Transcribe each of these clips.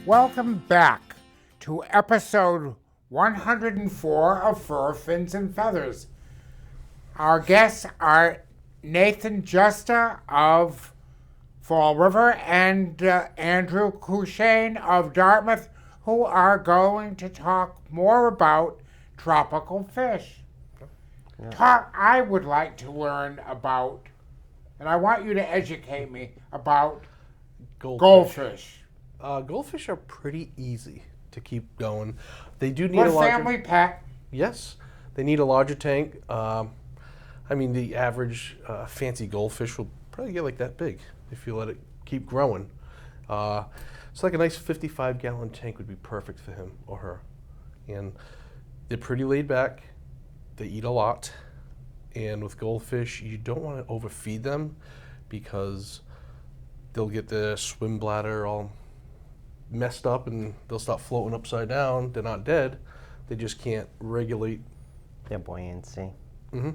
Welcome back to episode 104 of Fur, Fins, and Feathers. Our guests are Nathan Justa of Fall River and Andrew Courchaine of Dartmouth, who are going to talk more about tropical fish. Yeah. I would like to learn about, and I want you to educate me about goldfish. Goldfish are pretty easy to keep going. They do need What a larger family pet? Yes, they need a larger tank. The average fancy goldfish will probably get like that big if you let it keep growing. So like a nice 55-gallon tank would be perfect for him or her. And they're pretty laid back. They eat a lot. And with goldfish, you don't want to overfeed them because they'll get the swim bladder all messed up and they'll start floating upside down. They're not dead. They just can't regulate their buoyancy. Mm-hmm.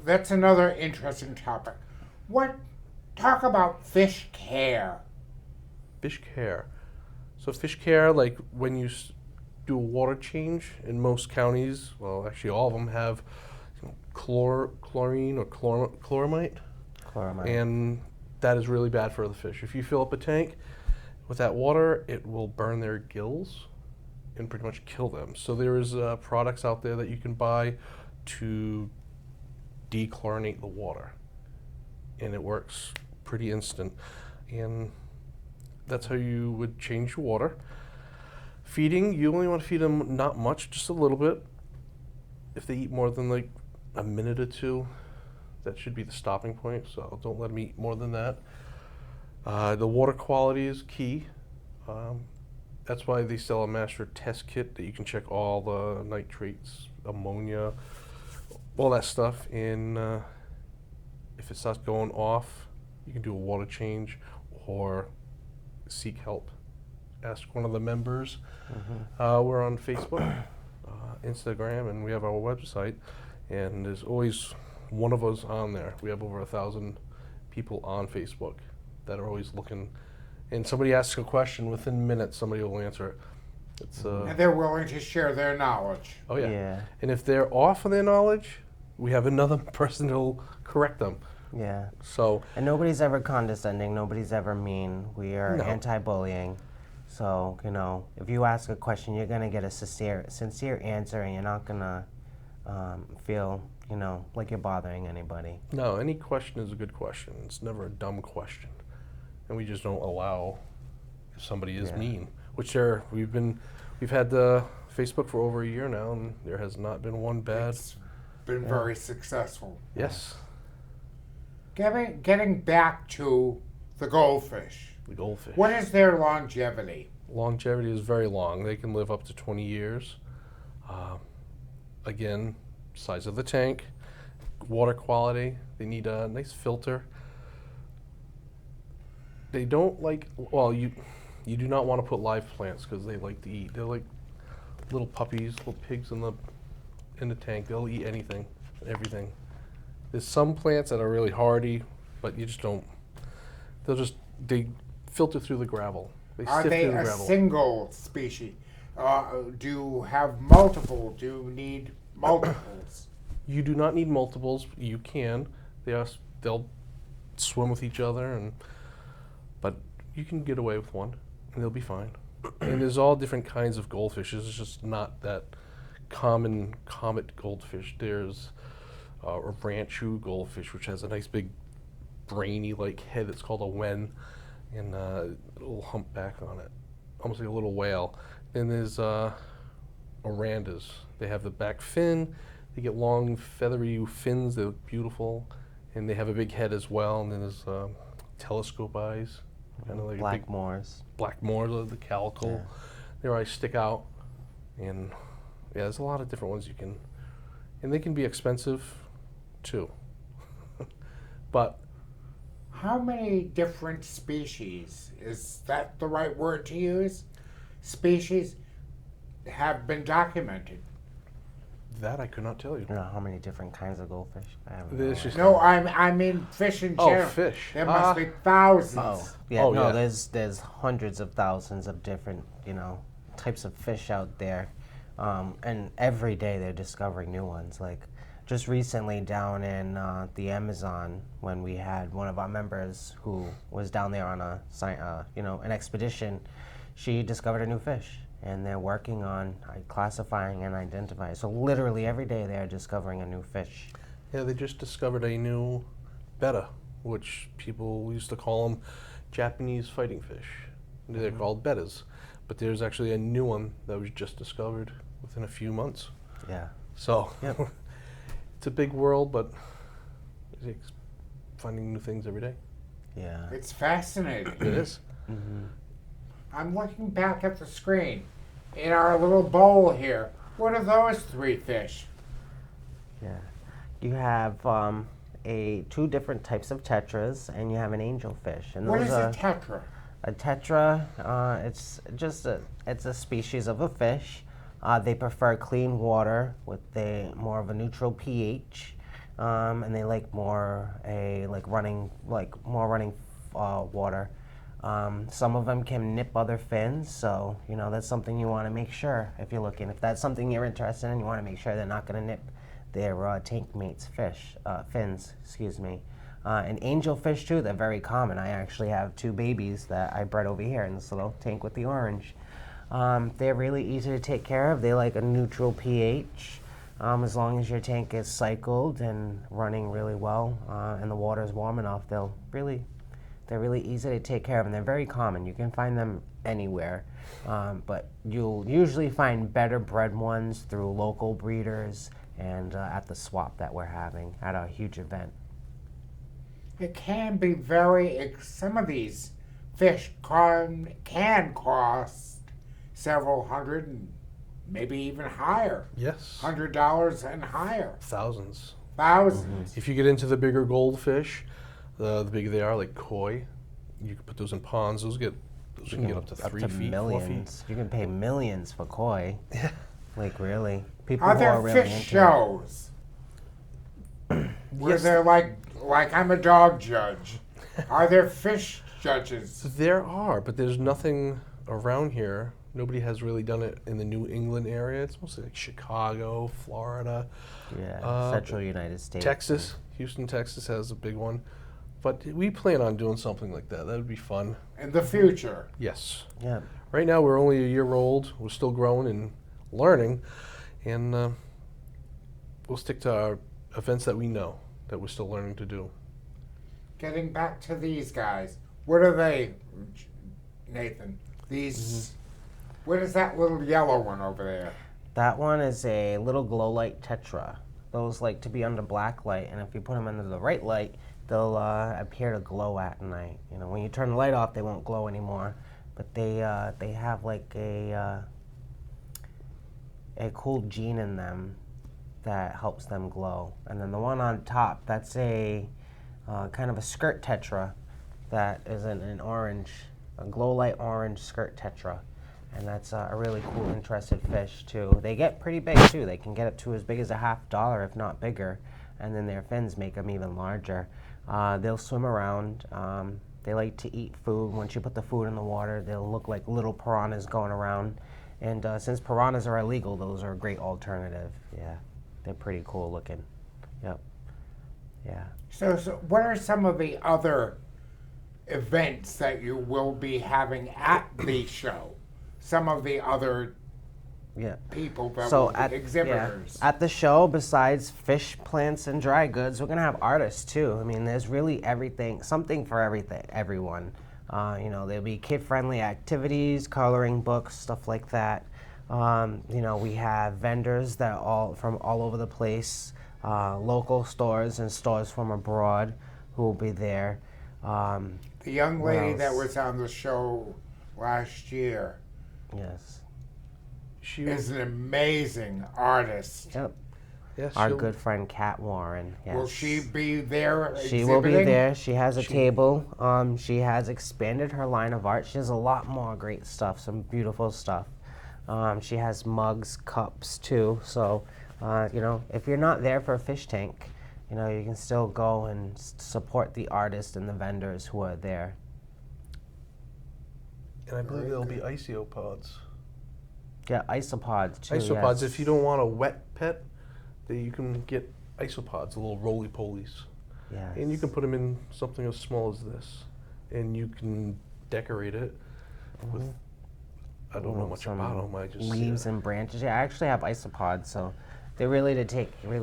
That's another interesting topic. Talk about fish care. Fish care. So fish care, like when you do a water change in most counties, well, actually all of them have chlorine or chloramite. And that is really bad for the fish. If you fill up a tank with that water, it will burn their gills and pretty much kill them. So there is products out there that you can buy to dechlorinate the water. And it works pretty instant. And that's how you would change your water. Feeding, you only want to feed them not much, just a little bit. If they eat more than like a minute or two, that should be the stopping point, so don't let them eat more than that. The water quality is key. That's why they sell a master test kit that you can check all the nitrates, ammonia, all that stuff. And if it starts going off, you can do a water change or seek help. Ask one of the members. Mm-hmm. We're on Facebook, Instagram, and we have our website. And there's always one of us on there. We have over 1,000 people on Facebook that are always looking. And somebody asks a question, within minutes somebody will answer it. And they're willing to share their knowledge. Oh yeah. And if they're off of their knowledge, we have another person who'll correct them. Yeah. So. And nobody's ever condescending. Nobody's ever mean. We are anti-bullying. So, if you ask a question, you're going to get a sincere answer, and you're not going to feel, like you're bothering anybody. No, any question is a good question. It's never a dumb question. And we just don't allow if somebody is mean. Which we've had the Facebook for over a year now, and there has not been one bad. It's been very successful. Yes. Getting back to the goldfish. The goldfish. What is their longevity? Longevity is very long. They can live up to 20 years. Again, size of the tank, water quality. They need a nice filter. They don't like, you do not want to put live plants because they like to eat. They're like little puppies, little pigs in the tank. They'll eat anything, everything. There's some plants that are really hardy, but you just don't. They filter through the gravel. Are they a single species? Do you have multiple? Do you need multiples? You do not need multiples. You can. They'll swim with each other, but you can get away with one, and they'll be fine. And there's all different kinds of goldfish. It's just not that common comet goldfish. There's a ranchu goldfish, which has a nice big brainy-like head. It's called a wen, and a little humpback on it, almost like a little whale. Then there's orandas. They have the back fin. They get long, feathery fins. They look beautiful, and they have a big head as well. And then there's telescope eyes, kind of like Blackmores. Blackmores, the calico. Yeah. Their eyes stick out, and there's a lot of different ones you can, and they can be expensive, too. But how many different species, is that the right word to use? Species have been documented. That I could not tell you. You know how many different kinds of goldfish? I have There's no just- idea. No, I mean fish in Oh, general. fish. There must be thousands. Oh, yeah, Oh, no, yeah. there's hundreds of thousands of different, types of fish out there. And every day they're discovering new ones. Like just recently down in the Amazon, when we had one of our members who was down there on an expedition, she discovered a new fish. And they're working on classifying and identifying. So literally every day they're discovering a new fish. Yeah, they just discovered a new betta, which people used to call them Japanese fighting fish. They're called bettas. But there's actually a new one that was just discovered within a few months. Yeah. So Yep. it's a big world, but it's finding new things every day. Yeah. It's fascinating. It is. I'm looking back at the screen. In our little bowl here, what are those 3 fish? Yeah. You have two different types of tetras, and you have an angelfish. And What those is are a tetra? a tetra. It's just it's a species of a fish. They prefer clean water with more of a neutral pH, and they like more running water. Some of them can nip other fins, so that's something you want to make sure if you're looking. If that's something you're interested in, you want to make sure they're not going to nip their tank mates' fins. Excuse me. And angelfish too, they're very common. I actually have 2 babies that I bred over here in this little tank with the orange. They're really easy to take care of. They like a neutral pH. As long as your tank is cycled and running really well, and the water is warm enough, they're really easy to take care of, and they're very common. You can find them anywhere, but you'll usually find better bred ones through local breeders and at the swap that we're having at a huge event. It can be some of these fish can cost several hundred and maybe even higher. Yes. $100 and higher. Thousands. Thousands. If you get into the bigger goldfish, the bigger they are, like koi, you can put those in ponds. Those can get up to 3 feet, 4 feet. Millions. You can pay millions for koi. Yeah. Like really, people Are who there are really fish into shows? Where Yes. they're like I'm a dog judge. Are there fish judges? There are, but there's nothing around here. Nobody has really done it in the New England area. It's mostly like Chicago, Florida, Central United States. Texas. Houston, Texas has a big one. But we plan on doing something like that. That would be fun. In the future. Yes. Yeah. Right now we're only a year old. We're still growing and learning, and we'll stick to our events that we know that we're still learning to do. Getting back to these guys, what are they, Nathan? These. What is that little yellow one over there? That one is a little glow light tetra. Those like to be under black light, and if you put them under the right light, they'll appear to glow at night. When you turn the light off, they won't glow anymore. But they have like a cool gene in them that helps them glow. And then the one on top, that's a kind of a skirt tetra that is an orange, a glow light orange skirt tetra. And that's a really cool, interested fish too. They get pretty big too. They can get up to as big as $50, if not bigger. And then their fins make them even larger. They'll swim around. They like to eat food. Once you put the food in the water, they'll look like little piranhas going around. And since piranhas are illegal, those are a great alternative. Yeah, they're pretty cool looking. Yep. Yeah. So what are some of the other events that you will be having at the show? Some of the other people that exhibitors. At the show, besides fish, plants, and dry goods, we're gonna have artists too. I mean, there's really everything, something for everyone. There'll be kid-friendly activities, coloring books, stuff like that. We have vendors that from all over the place, local stores and stores from abroad who will be there. The young lady that was on the show last year. Yes. She is an amazing artist. Yep. Yes, Our good friend Kat Warren. Yes. Will she be there She will be there. She has a table. She has expanded her line of art. She has a lot more great stuff, some beautiful stuff. She has mugs, cups too. So You know, if you're not there for a fish tank, you know, you can still go and support the artists and the vendors who are there. And I believe there'll be isopods. Yeah, isopods too. Isopods, yes. if you don't want a wet pet, then you can get isopods, the little roly-polies. Yes. And you can put them in something as small as this. And you can decorate it with, I don't know much about them. I just leaves and branches. Yeah, I actually have isopods, so they're really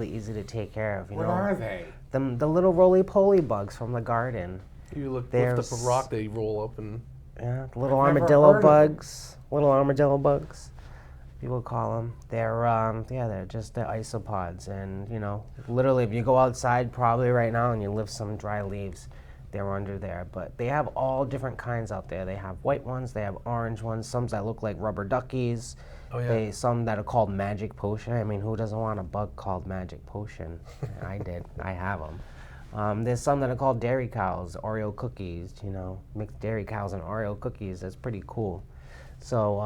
easy to take care of. You What know, are they? the little roly-poly bugs from the garden. You lift up There's- a rock, they roll up and Yeah, the little I've never armadillo heard of bugs. Little armadillo bugs, people call them. They're just the isopods, and you know, literally, if you go outside probably right now and you lift some dry leaves, they're under there. But they have all different kinds out there. They have white ones, they have orange ones, some that look like rubber duckies. Oh, yeah. Some that are called magic potion. I mean, who doesn't want a bug called magic potion? I did. I have them. There's some that are called dairy cows, Oreo cookies. You know, mixed dairy cows and Oreo cookies. That's pretty cool. So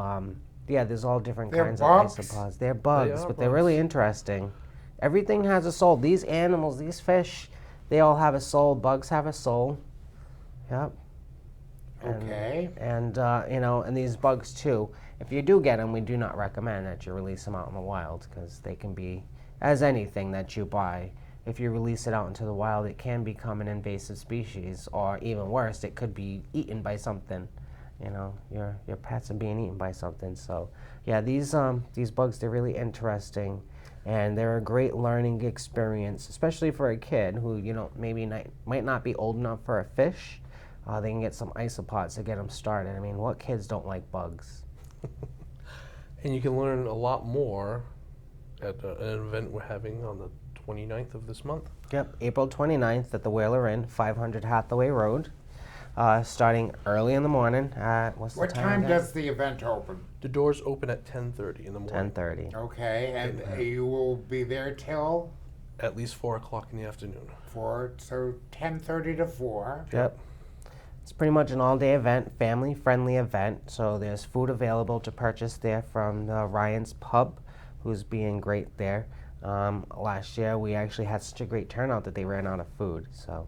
yeah, there's all different They're kinds bugs? of isopods. They're bugs, are but they're really interesting. Everything has a soul. These animals, these fish, they all have a soul. Bugs have a soul. Yep. Okay. And you know, and these bugs too. If you do get them, we do not recommend that you release them out in the wild because they can be, as anything that you buy, if you release it out into the wild, it can become an invasive species, or even worse, it could be eaten by something. You know, your pets are being eaten by something. So, yeah, these bugs, they're really interesting, and they're a great learning experience, especially for a kid who, you know, might not be old enough for a fish. They can get some isopods to get them started. I mean, what kids don't like bugs? And you can learn a lot more at an event we're having on the 29th of this month. Yep, April 29th at the Whaler Inn, 500 Hathaway Road, starting early in the morning at, what's the What time again? does the event open? The doors open at 10:30 in the morning. 10:30. Okay, and you will be there till At least 4 o'clock in the afternoon. 4, so 10:30 to 4. Yep. It's pretty much an all-day event, family-friendly event. So there's food available to purchase there from Ryan's Pub, who's being great there. Last year we actually had such a great turnout that they ran out of food. So,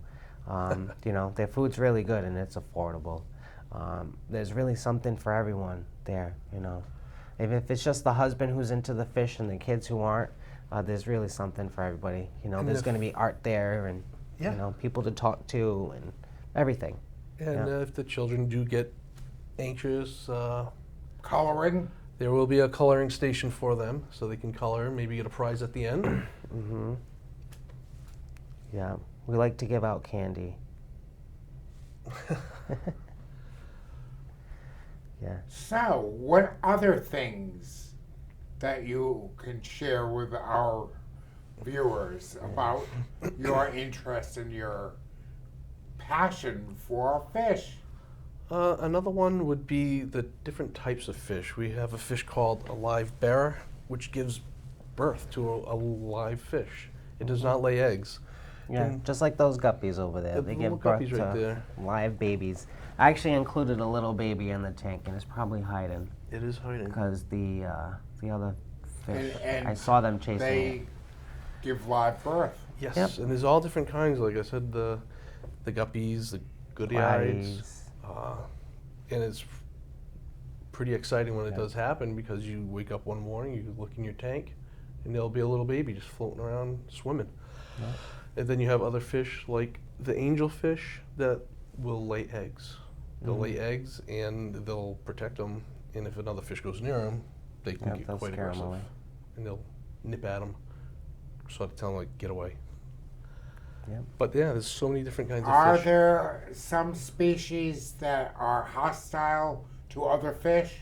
you know, their food's really good and it's affordable. There's really something for everyone there, you know. If it's just the husband who's into the fish and the kids who aren't, there's really something for everybody. You know, And there's going to be art there and, Yeah. you know, people to talk to and everything. And Yeah. if the children do get anxious, Coloring? there will be a coloring station for them so they can color, maybe get a prize at the end. Mm-hmm. Yeah, we like to give out candy. Yeah. So, what other things that you can share with our viewers about your interest and your passion for fish? Another one would be the different types of fish. We have a fish called a live bearer, which gives birth to a live fish. It does not lay eggs. Yeah, And just like those guppies over there. the They little give birth guppies right to there. live babies. I actually included a little baby in the tank, and it's probably hiding It is hiding. because the other fish, And I saw them chasing They it. give live birth. Yes, Yep. and there's all different kinds. Like I said, the guppies, the goody eyes, Platies. and it's pretty exciting when it does happen because you wake up one morning, you look in your tank, and there'll be a little baby just floating around swimming. Yep. And then you have other fish like the angelfish that will lay eggs. They'll lay eggs and they'll protect them. And if another fish goes near them, they can Yep, get they'll quite scare 'em aggressive, away. and they'll nip at them, sort of tell them like get away. Yep. But yeah, there's so many different kinds of Are fish. there some species that are hostile to other fish?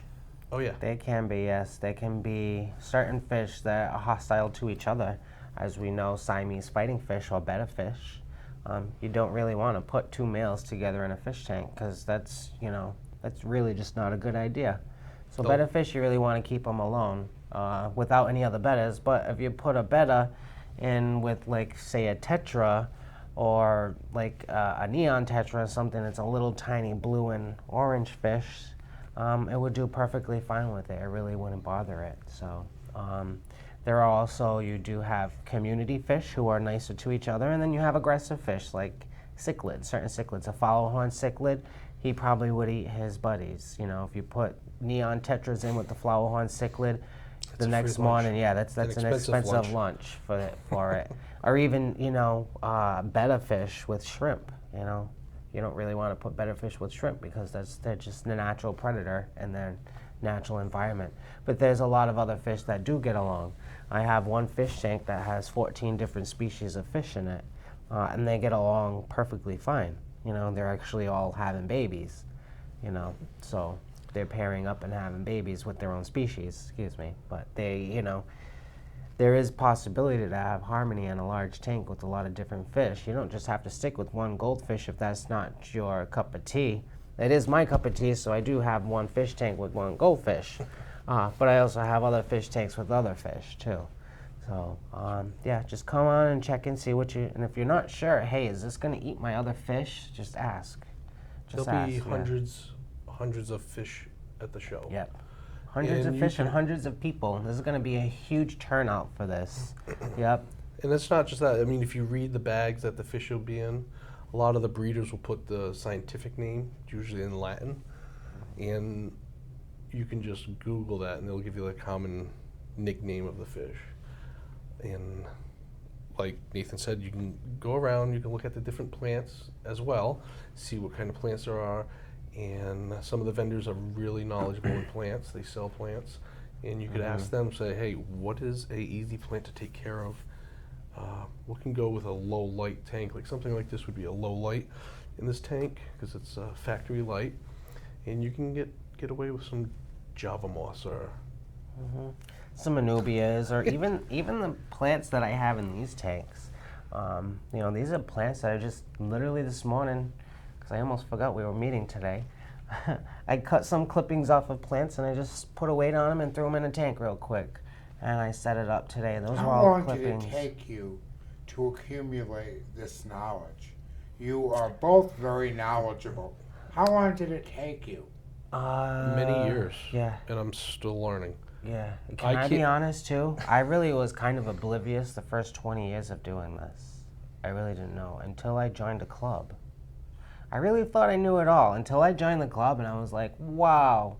Oh yeah. They can be, yes. They can be certain fish that are hostile to each other. As we know, Siamese fighting fish or betta fish. You don't really want to put two males together in a fish tank because that's really just not a good idea. So Nope. betta fish, you really want to keep them alone without any other bettas. But if you put a betta in with, like, say, a tetra or like a neon tetra or something that's a little tiny blue and orange fish, it would do perfectly fine with it. It really wouldn't bother it. So There are also, you do have community fish who are nicer to each other, and then you have aggressive fish like cichlids, certain cichlids. A follow-horn cichlid, he probably would eat his buddies. You know, if you put neon tetras in with the flower-horn cichlid, the next morning, yeah, that's an expensive lunch for it. Or even, you know, betta fish with shrimp. You know, you don't really want to put betta fish with shrimp because they're just a natural predator in their natural environment. But there's a lot of other fish that do get along. I have one fish tank that has 14 different species of fish in it, and they get along perfectly fine. You know, they're actually all having babies. You know, so they're pairing up and having babies with their own species, but they, you know, there is possibility to have harmony in a large tank with a lot of different fish. You don't just have to stick with one goldfish if that's not your cup of tea. It is my cup of tea, so I do have one fish tank with one goldfish, but I also have other fish tanks with other fish too. So yeah, just come on and check and see and if you're not sure, hey, is this gonna eat my other fish? Just ask. There'll be hundreds of fish at the show. Yep. Hundreds of fish and hundreds of people. This is going to be a huge turnout for this. Yep. And it's not just that. I mean, if you read the bags that the fish will be in, a lot of the breeders will put the scientific name, usually in Latin, and you can just Google that and they'll give you the common nickname of the fish. And like Nathan said, you can go around, you can look at the different plants as well, see what kind of plants there are. And some of the vendors are really knowledgeable in plants. They sell plants. And you could ask them, say, hey, what is a easy plant to take care of? What can go with a low light tank? Like something like this would be a low light in this tank because it's factory light. And you can get away with some Java moss or some anubias, or even the plants that I have in these tanks. You know, these are plants that I just literally this morning, because I almost forgot we were meeting today. I cut some clippings off of plants and I just put a weight on them and threw them in a tank real quick. And I set it up today. Those were all clippings. How long did it take you to accumulate this knowledge? You are both very knowledgeable. How long did it take you? Many years. Yeah. And I'm still learning. Yeah. Can I be honest too? I really was kind of oblivious the first 20 years of doing this. I really didn't know until I joined a club. I really thought I knew it all until I joined the club and I was like, wow,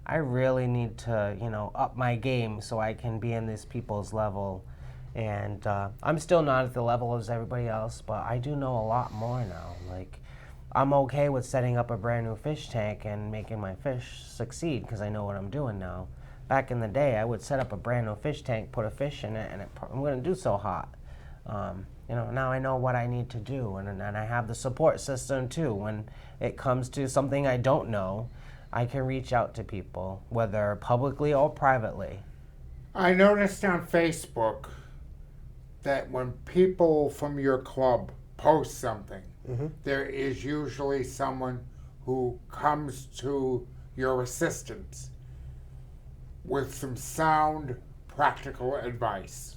I really need to, you know, up my game so I can be in these people's level. And I'm still not at the level as everybody else, but I do know a lot more now. Like, I'm okay with setting up a brand new fish tank and making my fish succeed because I know what I'm doing now. Back in the day, I would set up a brand new fish tank, put a fish in it, and it wouldn't do so hot. You know, now I know what I need to do, and I have the support system too. When it comes to something I don't know, I can reach out to people, whether publicly or privately. I noticed on Facebook that when people from your club post something, there is usually someone who comes to your assistance with some sound, practical advice.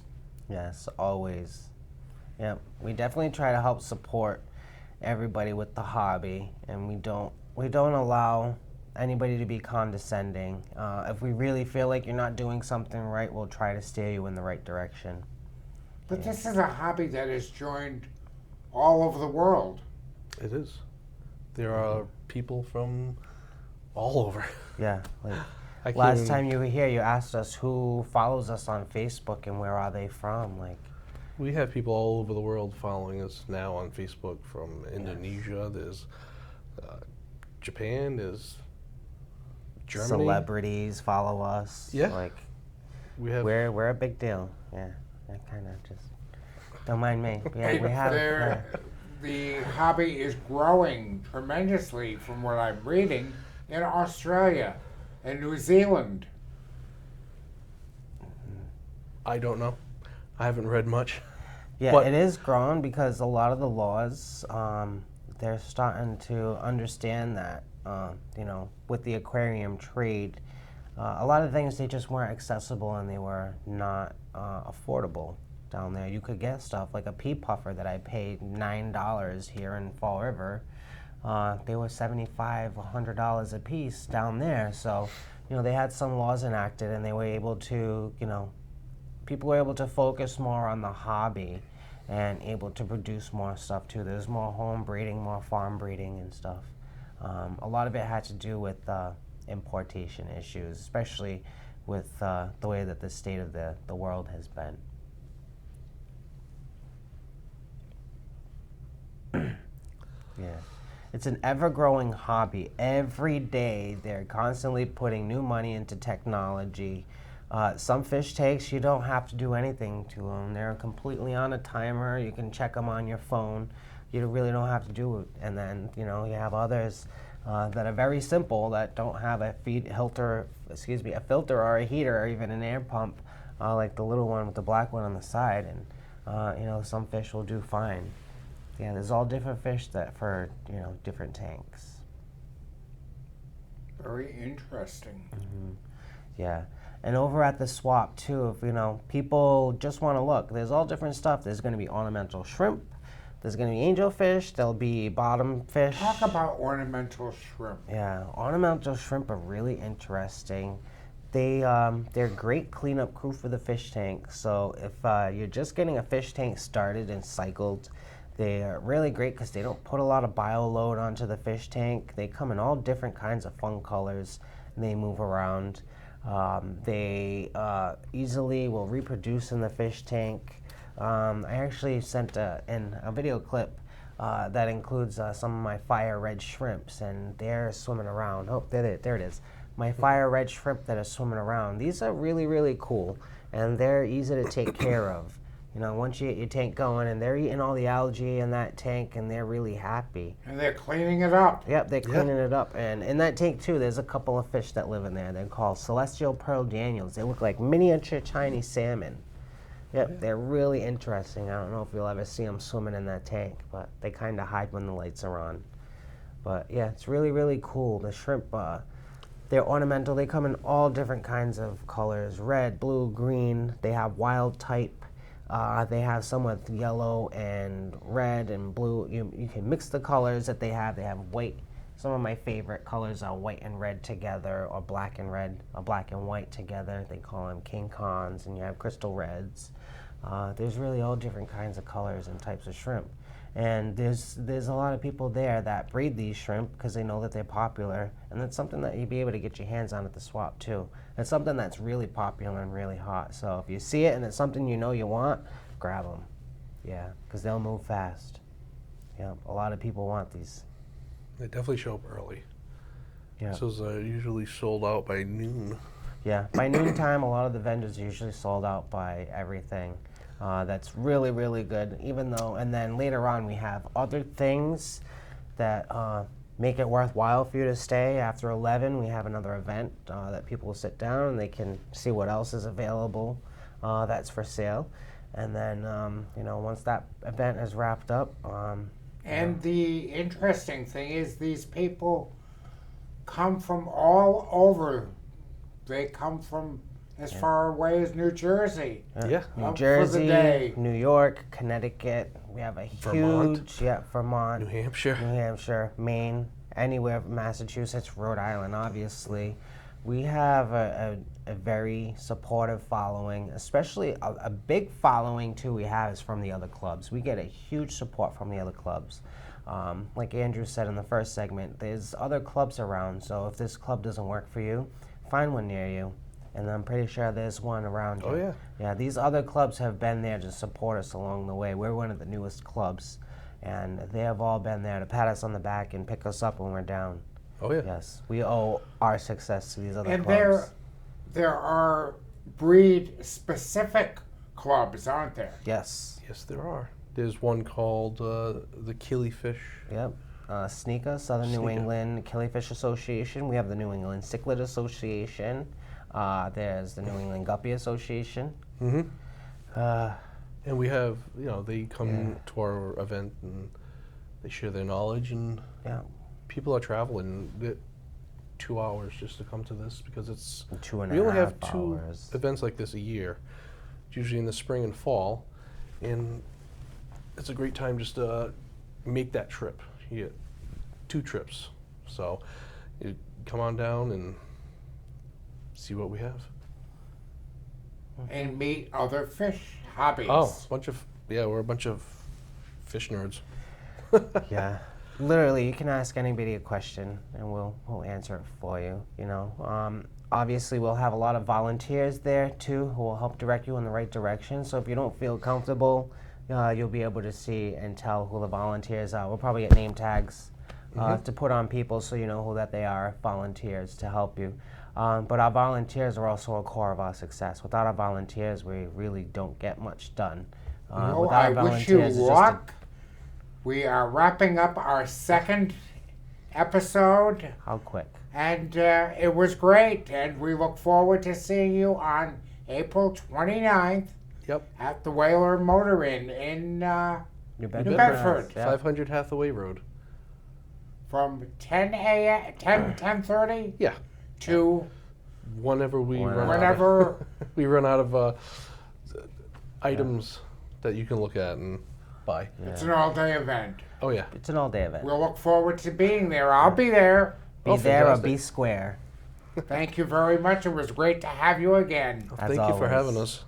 Yes, always. Yeah, we definitely try to help support everybody with the hobby, and we don't allow anybody to be condescending. If we really feel like you're not doing something right, we'll try to steer you in the right direction. But this is a hobby that is joined all over the world. It is. There are people from all over. Yeah, like last time you were here, you asked us who follows us on Facebook and where are they from. Like, we have people all over the world following us now on Facebook, from Indonesia, there's Japan, there's Germany. Celebrities follow us. Yeah. Like, we're a big deal. Yeah, that kind of just, don't mind me. Yeah, we have. The hobby is growing tremendously from what I'm reading in Australia and New Zealand. I don't know. I haven't read much. Yeah, but it is growing because a lot of the laws, they're starting to understand that, you know, with the aquarium trade, a lot of things, they just weren't accessible and they were not affordable down there. You could get stuff like a pea puffer that I paid $9 here in Fall River. They were $75, $100 a piece down there. So, you know, they had some laws enacted and they were able to, you know, people are able to focus more on the hobby and able to produce more stuff too. There's more home breeding, more farm breeding and stuff. A lot of it had to do with importation issues, especially with the way that the state of the world has been. Yeah. It's an ever-growing hobby. Every day they're constantly putting new money into technology. Some fish tanks, you don't have to do anything to them. They're completely on a timer. You can check them on your phone. You really don't have to do it. And then, you know, you have others that are very simple that don't have a filter or a heater or even an air pump, like the little one with the black one on the side. And, you know, some fish will do fine. Yeah, there's all different fish that for, you know, different tanks. Very interesting. Mm-hmm. Yeah. And over at the swap, too, if, you know, people just want to look, there's all different stuff. There's going to be ornamental shrimp. There's going to be angelfish. There'll be bottom fish. Talk about ornamental shrimp. Yeah, ornamental shrimp are really interesting. They're great cleanup crew for the fish tank. So if you're just getting a fish tank started and cycled, they are really great because they don't put a lot of bio load onto the fish tank. They come in all different kinds of fun colors, and they move around. They easily will reproduce in the fish tank. I actually sent in a video clip that includes some of my fire red shrimps, and they're swimming around. Oh, there it is. My fire red shrimp that are swimming around. These are really, really cool, and they're easy to take care of. You know, once you get your tank going, and they're eating all the algae in that tank, and they're really happy. And they're cleaning it up. Yep, they're cleaning it up. And in that tank, too, there's a couple of fish that live in there. They're called celestial pearl Daniels. They look like miniature Chinese salmon. Yep, they're really interesting. I don't know if you'll ever see them swimming in that tank, but they kind of hide when the lights are on. But, yeah, it's really, really cool. The shrimp, they're ornamental. They come in all different kinds of colors, red, blue, green. They have wild type. They have some with yellow and red and blue. You can mix the colors that they have. They have white. Some of my favorite colors are white and red together, or black and red, or black and white together. They call them King Khans, and you have crystal reds. There's really all different kinds of colors and types of shrimp. And there's a lot of people there that breed these shrimp because they know that they're popular, and that's something that you'd be able to get your hands on at the swap too. It's something that's really popular and really hot. So if you see it and it's something you know you want, grab them. Yeah, because they'll move fast. Yeah, a lot of people want these. They definitely show up early. Yeah. So it's usually sold out by noon. Yeah, by noontime, a lot of the vendors are usually sold out by everything. That's really, really good. Even though, and then later on we have other things that make it worthwhile for you to stay. After 11, we have another event that people will sit down and they can see what else is available that's for sale. And then, you know, once that event is wrapped up. And the interesting thing is these people come from all over. They come from as far away as New Jersey. Yeah. New Jersey, New York, Connecticut. We have a huge, Vermont, New Hampshire, Maine, anywhere, Massachusetts, Rhode Island, obviously. We have a very supportive following, especially a big following too we have is from the other clubs. We get a huge support from the other clubs. Like Andrew said in the first segment, there's other clubs around, so if this club doesn't work for you, find one near you. And I'm pretty sure there's one around you. Oh, yeah. Yeah, these other clubs have been there to support us along the way. We're one of the newest clubs, and they have all been there to pat us on the back and pick us up when we're down. Oh, yeah. Yes, we owe our success to these other And clubs. there are breed-specific clubs, aren't there? Yes. Yes, there are. There's one called the Killifish. Yep. SNECA, Southern New England Killifish Association. We have the New England Cichlid Association. There's the New England Guppy Association. Mm-hmm. And we have, you know, they come to our event and they share their knowledge, and people are traveling 2 hours just to come to this because it's 2.5 hours. We only have 2 events like this a year. It's usually in the spring and fall, and it's a great time just to make that trip. You get 2 trips, so you come on down and see what we have. and meet other fish hobbies. Oh, we're a bunch of fish nerds. Yeah. Literally, you can ask anybody a question, and we'll answer it for you. You know, obviously, we'll have a lot of volunteers there too, who will help direct you in the right direction. So if you don't feel comfortable, you'll be able to see and tell who the volunteers are. We'll probably get name tags to put on people, so you know who that they are, volunteers to help you. But our volunteers are also a core of our success. Without our volunteers, we really don't get much done. Well, without I our wish you volunteers, it's just a- luck. We are wrapping up our second episode, How quick? and it was great. And we look forward to seeing you on April 29th Yep. at the Whaler Motor Inn in New Bedford. Yeah. 500 Hathaway Road. from 10 a.m. 10:30 Yeah. to Whenever we run whenever. we run out of items that you can look at and buy. It's an all-day event. Oh yeah. It's an all-day event. We'll look forward to being there. I'll be there. Be Oh, there or fantastic. be square. Thank you very much. It was great to have you again. As Thank you for always. having us.